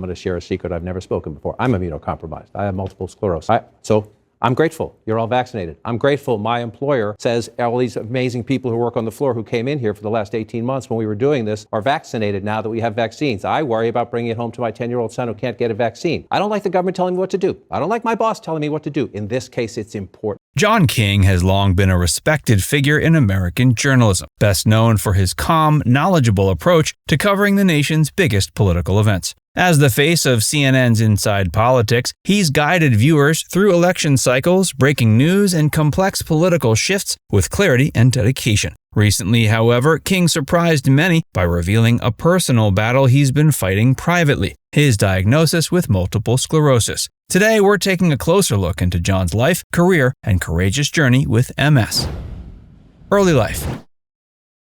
going to share a secret I've never spoken before. I'm immunocompromised. I have multiple sclerosis. So I'm grateful you're all vaccinated. I'm grateful my employer says all these amazing people who work on the floor who came in here for the last 18 months when we were doing this are vaccinated now that we have vaccines. I worry about bringing it home to my 10-year-old son who can't get a vaccine. I don't like the government telling me what to do. I don't like my boss telling me what to do. In this case, it's important. John King has long been a respected figure in American journalism, best known for his calm, knowledgeable approach to covering the nation's biggest political events. As the face of CNN's Inside Politics, he's guided viewers through election cycles, breaking news, and complex political shifts with clarity and dedication. Recently, however, King surprised many by revealing a personal battle he's been fighting privately, his diagnosis with multiple sclerosis. Today, we're taking a closer look into John's life, career, and courageous journey with MS. Early life.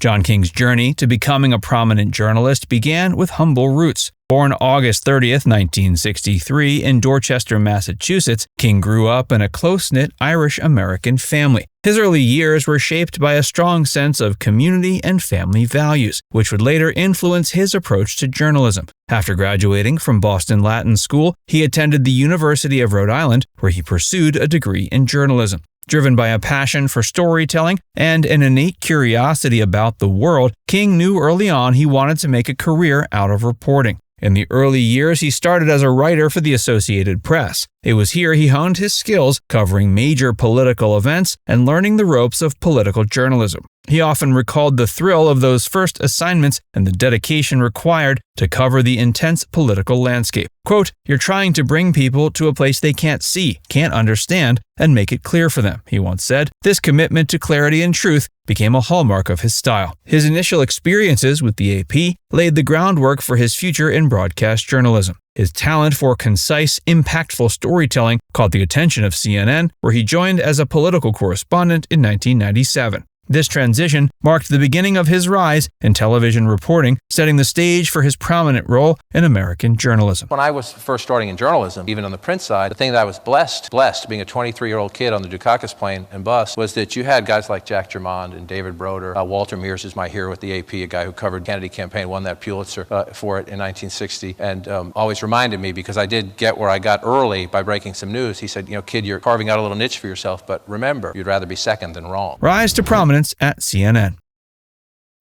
John King's journey to becoming a prominent journalist began with humble roots. Born August 30th, 1963 in Dorchester, Massachusetts, King grew up in a close-knit Irish-American family. His early years were shaped by a strong sense of community and family values, which would later influence his approach to journalism. After graduating from Boston Latin School, he attended the University of Rhode Island, where he pursued a degree in journalism. Driven by a passion for storytelling and an innate curiosity about the world, King knew early on he wanted to make a career out of reporting. In the early years, he started as a writer for the Associated Press. It was here he honed his skills covering major political events and learning the ropes of political journalism. He often recalled the thrill of those first assignments and the dedication required to cover the intense political landscape. Quote, "You're trying to bring people to a place they can't see, can't understand, and make it clear for them," he once said. This commitment to clarity and truth became a hallmark of his style. His initial experiences with the AP laid the groundwork for his future in broadcast journalism. His talent for concise, impactful storytelling caught the attention of CNN, where he joined as a political correspondent in 1997. This transition marked the beginning of his rise in television reporting, setting the stage for his prominent role in American journalism. When I was first starting in journalism, even on the print side, the thing that I was blessed being a 23-year-old kid on the Dukakis plane and bus, was that you had guys like Jack Germond and David Broder. Walter Mears is my hero at the AP, a guy who covered the Kennedy campaign, won that Pulitzer for it in 1960, and always reminded me, because I did get where I got early by breaking some news. He said, kid, you're carving out a little niche for yourself, but remember, you'd rather be second than wrong. Rise to prominence at CNN.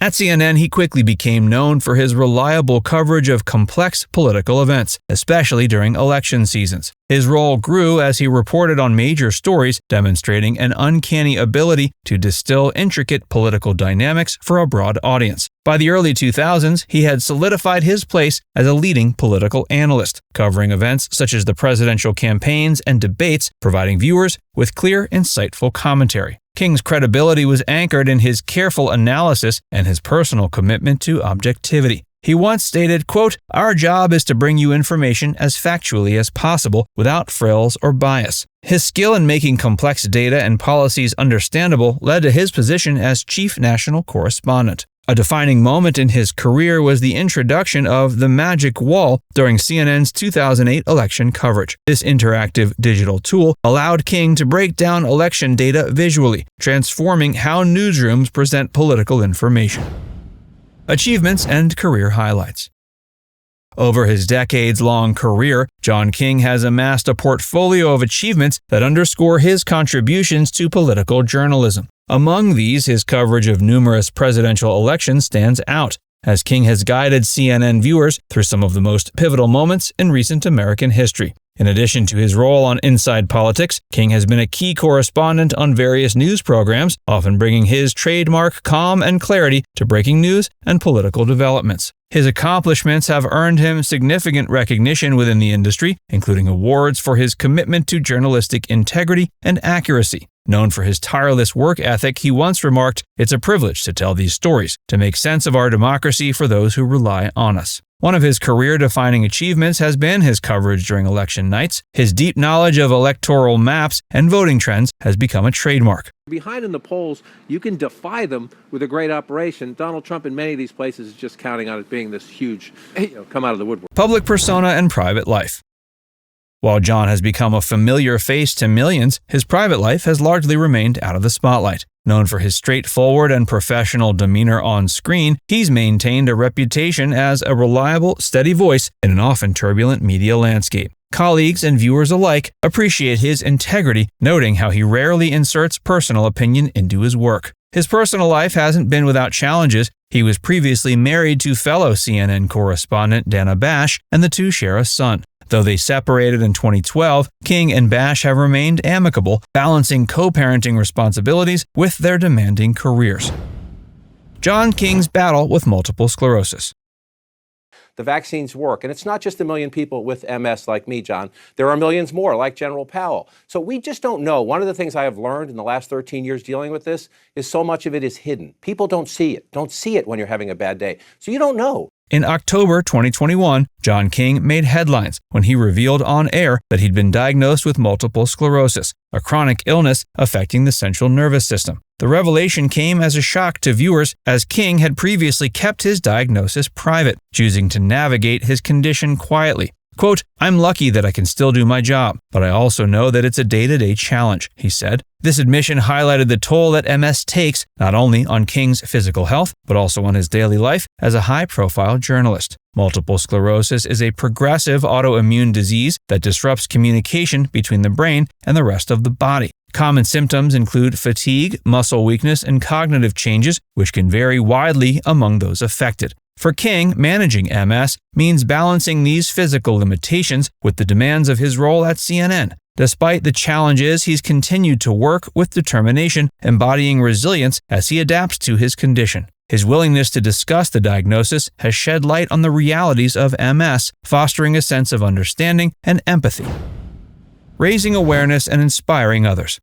At CNN, he quickly became known for his reliable coverage of complex political events, especially during election seasons. His role grew as he reported on major stories, demonstrating an uncanny ability to distill intricate political dynamics for a broad audience. By the early 2000s, he had solidified his place as a leading political analyst, covering events such as the presidential campaigns and debates, providing viewers with clear, insightful commentary. King's credibility was anchored in his careful analysis and his personal commitment to objectivity. He once stated, quote, "Our job is to bring you information as factually as possible without frills or bias." His skill in making complex data and policies understandable led to his position as chief national correspondent. A defining moment in his career was the introduction of the Magic Wall during CNN's 2008 election coverage. This interactive digital tool allowed King to break down election data visually, transforming how newsrooms present political information. Achievements and career highlights. Over his decades-long career, John King has amassed a portfolio of achievements that underscore his contributions to political journalism. Among these, his coverage of numerous presidential elections stands out, as King has guided CNN viewers through some of the most pivotal moments in recent American history. In addition to his role on Inside Politics, King has been a key correspondent on various news programs, often bringing his trademark calm and clarity to breaking news and political developments. His accomplishments have earned him significant recognition within the industry, including awards for his commitment to journalistic integrity and accuracy. Known for his tireless work ethic, he once remarked, "It's a privilege to tell these stories, to make sense of our democracy for those who rely on us." One of his career-defining achievements has been his coverage during election nights. His deep knowledge of electoral maps and voting trends has become a trademark. Behind in the polls, you can defy them with a great operation. Donald Trump in many of these places is just counting on it being this huge, come out of the woodwork. Public persona and private life. While John has become a familiar face to millions, his private life has largely remained out of the spotlight. Known for his straightforward and professional demeanor on screen, he's maintained a reputation as a reliable, steady voice in an often turbulent media landscape. Colleagues and viewers alike appreciate his integrity, noting how he rarely inserts personal opinion into his work. His personal life hasn't been without challenges. He was previously married to fellow CNN correspondent Dana Bash, and the two share a son. Though they separated in 2012, King and Bash have remained amicable, balancing co-parenting responsibilities with their demanding careers. John King's battle with multiple sclerosis. The vaccines work. And it's not just a million people with MS like me, John. There are millions more like General Powell. So we just don't know. One of the things I have learned in the last 13 years dealing with this is so much of it is hidden. People don't see it. Don't see it when you're having a bad day. So you don't know. In October 2021, John King made headlines when he revealed on air that he'd been diagnosed with multiple sclerosis, a chronic illness affecting the central nervous system. The revelation came as a shock to viewers, as King had previously kept his diagnosis private, choosing to navigate his condition quietly. Quote, "I'm lucky that I can still do my job, but I also know that it's a day-to-day challenge," he said. This admission highlighted the toll that MS takes, not only on King's physical health, but also on his daily life as a high-profile journalist. Multiple sclerosis is a progressive autoimmune disease that disrupts communication between the brain and the rest of the body. Common symptoms include fatigue, muscle weakness, and cognitive changes, which can vary widely among those affected. For King, managing MS means balancing these physical limitations with the demands of his role at CNN. Despite the challenges, he's continued to work with determination, embodying resilience as he adapts to his condition. His willingness to discuss the diagnosis has shed light on the realities of MS, fostering a sense of understanding and empathy, raising awareness and inspiring others.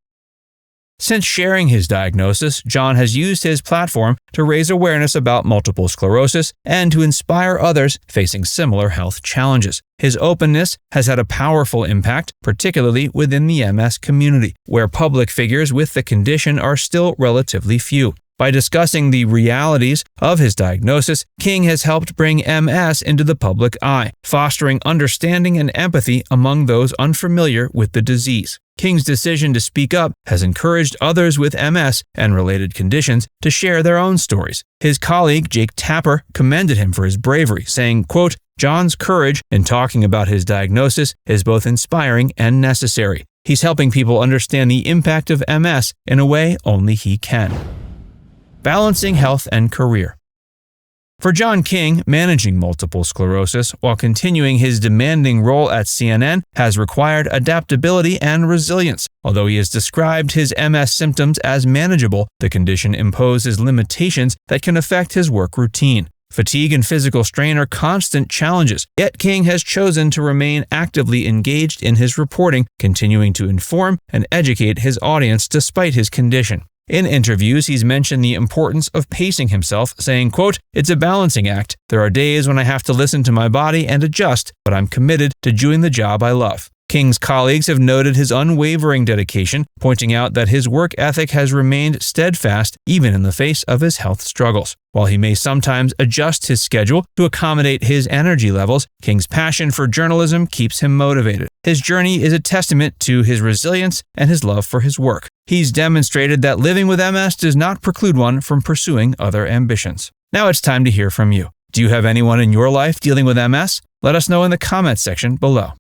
Since sharing his diagnosis, John has used his platform to raise awareness about multiple sclerosis and to inspire others facing similar health challenges. His openness has had a powerful impact, particularly within the MS community, where public figures with the condition are still relatively few. By discussing the realities of his diagnosis, King has helped bring MS into the public eye, fostering understanding and empathy among those unfamiliar with the disease. King's decision to speak up has encouraged others with MS and related conditions to share their own stories. His colleague, Jake Tapper, commended him for his bravery, saying, quote, "John's courage in talking about his diagnosis is both inspiring and necessary. He's helping people understand the impact of MS in a way only he can." Balancing health and career. For John King, managing multiple sclerosis while continuing his demanding role at CNN has required adaptability and resilience. Although he has described his MS symptoms as manageable, the condition imposes limitations that can affect his work routine. Fatigue and physical strain are constant challenges, yet King has chosen to remain actively engaged in his reporting, continuing to inform and educate his audience despite his condition. In interviews, he's mentioned the importance of pacing himself, saying, quote, "It's a balancing act. There are days when I have to listen to my body and adjust, but I'm committed to doing the job I love." King's colleagues have noted his unwavering dedication, pointing out that his work ethic has remained steadfast even in the face of his health struggles. While he may sometimes adjust his schedule to accommodate his energy levels, King's passion for journalism keeps him motivated. His journey is a testament to his resilience and his love for his work. He's demonstrated that living with MS does not preclude one from pursuing other ambitions. Now it's time to hear from you. Do you have anyone in your life dealing with MS? Let us know in the comments section below.